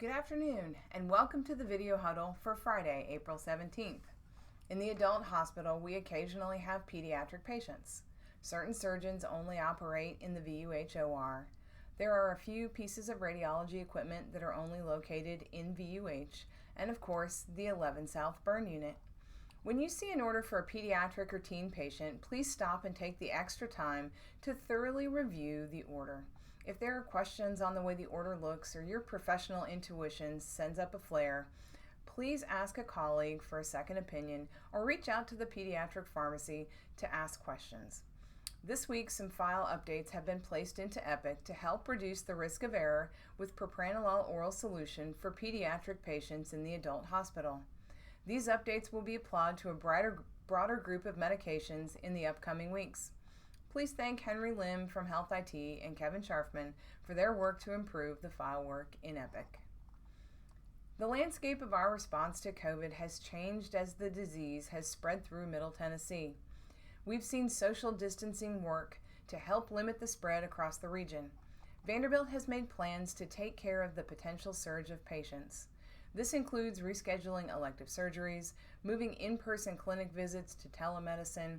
Good afternoon, and welcome to the video huddle for Friday, April 17th. In the adult hospital, we occasionally have pediatric patients. Certain surgeons only operate in the VUH/OR. There are a few pieces of radiology equipment that are only located in VUH, and of course, the 11 South Burn Unit. When you see an order for a pediatric or teen patient, please stop and take the extra time to thoroughly review the order. If there are questions on the way the order looks or your professional intuition sends up a flare, please ask a colleague for a second opinion or reach out to the pediatric pharmacy to ask questions. This week, some file updates have been placed into Epic to help reduce the risk of error with propranolol oral solution for pediatric patients in the adult hospital. These updates will be applied to a broader group of medications in the upcoming weeks. Please thank Henry Lim from Health IT and Kevin Scharfman for their work to improve the file work in Epic. The landscape of our response to COVID has changed as the disease has spread through Middle Tennessee. We've seen social distancing work to help limit the spread across the region. Vanderbilt has made plans to take care of the potential surge of patients. This includes rescheduling elective surgeries, moving in-person clinic visits to telemedicine,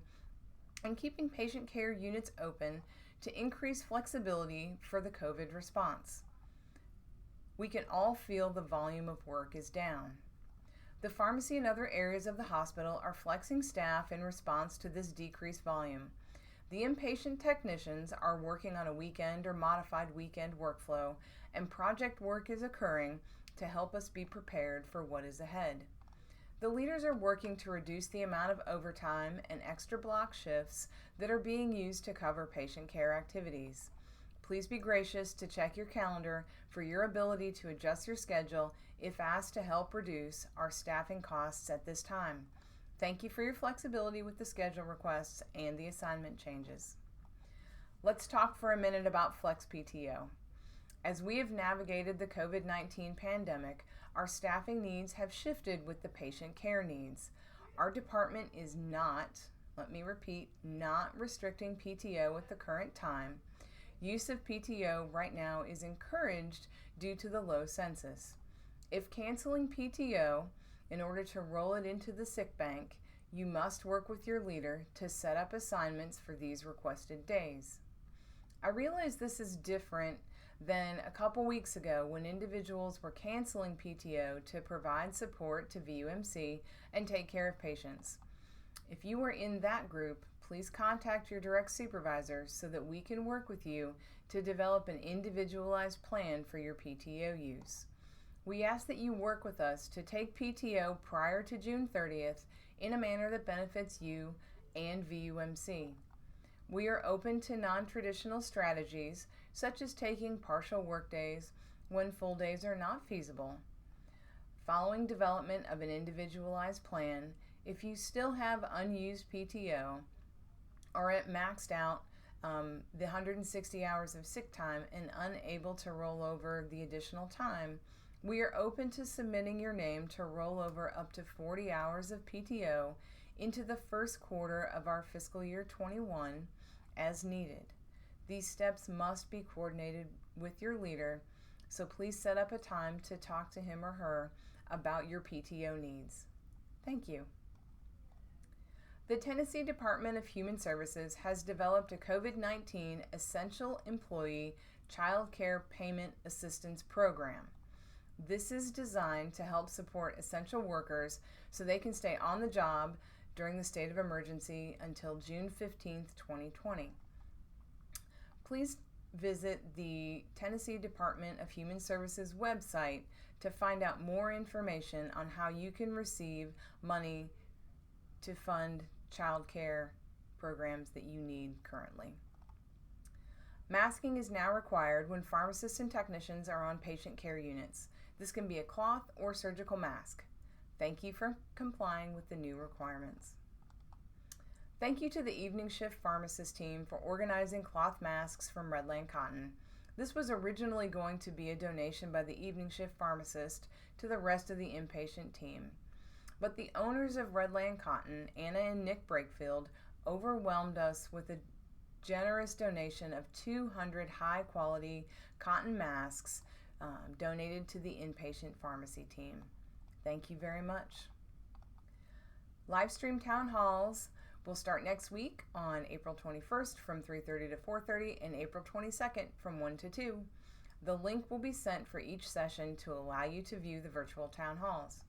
and keeping patient care units open to increase flexibility for the COVID response. We can all feel the volume of work is down. The pharmacy and other areas of the hospital are flexing staff in response to this decreased volume. The inpatient technicians are working on a weekend or modified weekend workflow, and project work is occurring to help us be prepared for what is ahead. The leaders are working to reduce the amount of overtime and extra block shifts that are being used to cover patient care activities. Please be gracious to check your calendar for your ability to adjust your schedule if asked to help reduce our staffing costs at this time. Thank you for your flexibility with the schedule requests and the assignment changes. Let's talk for a minute about Flex PTO. As we have navigated the COVID-19 pandemic, our staffing needs have shifted with the patient care needs. Our department is not, let me repeat, not restricting PTO at the current time. Use of PTO right now is encouraged due to the low census. If canceling PTO in order to roll it into the sick bank, you must work with your leader to set up assignments for these requested days. I realize this is different than a couple weeks ago when individuals were canceling PTO to provide support to VUMC and take care of patients. If you are in that group, please contact your direct supervisor so that we can work with you to develop an individualized plan for your PTO use. We ask that you work with us to take PTO prior to June 30th in a manner that benefits you and VUMC. We are open to non-traditional strategies, such as taking partial workdays when full days are not feasible. Following development of an individualized plan, if you still have unused PTO or at maxed out the 160 hours of sick time and unable to roll over the additional time, we are open to submitting your name to roll over up to 40 hours of PTO into the first quarter of our fiscal year 21 as needed. These steps must be coordinated with your leader, so please set up a time to talk to him or her about your PTO needs. Thank you. The Tennessee Department of Human Services has developed a COVID-19 Essential Employee Child Care Payment Assistance Program. This is designed to help support essential workers so they can stay on the job during the state of emergency until June 15th, 2020. Please visit the Tennessee Department of Human Services website to find out more information on how you can receive money to fund child care programs that you need currently. Masking is now required when pharmacists and technicians are on patient care units. This can be a cloth or surgical mask. Thank you for complying with the new requirements. Thank you to the evening shift pharmacist team for organizing cloth masks from Redland Cotton. This was originally going to be a donation by the evening shift pharmacist to the rest of the inpatient team. But the owners of Redland Cotton, Anna and Nick Brakefield, overwhelmed us with a generous donation of 200 high-quality cotton masks donated to the inpatient pharmacy team. Thank you very much. Live stream town halls will start next week on April 21st from 3:30 to 4:30 and April 22nd from 1 to 2. The link will be sent for each session to allow you to view the virtual town halls.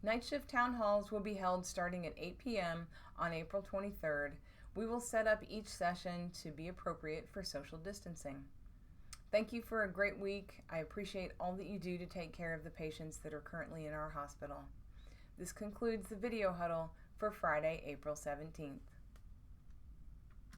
Night shift town halls will be held starting at 8 p.m. on April 23rd. We will set up each session to be appropriate for social distancing. Thank you for a great week. I appreciate all that you do to take care of the patients that are currently in our hospital. This concludes the video huddle for Friday, April 17th.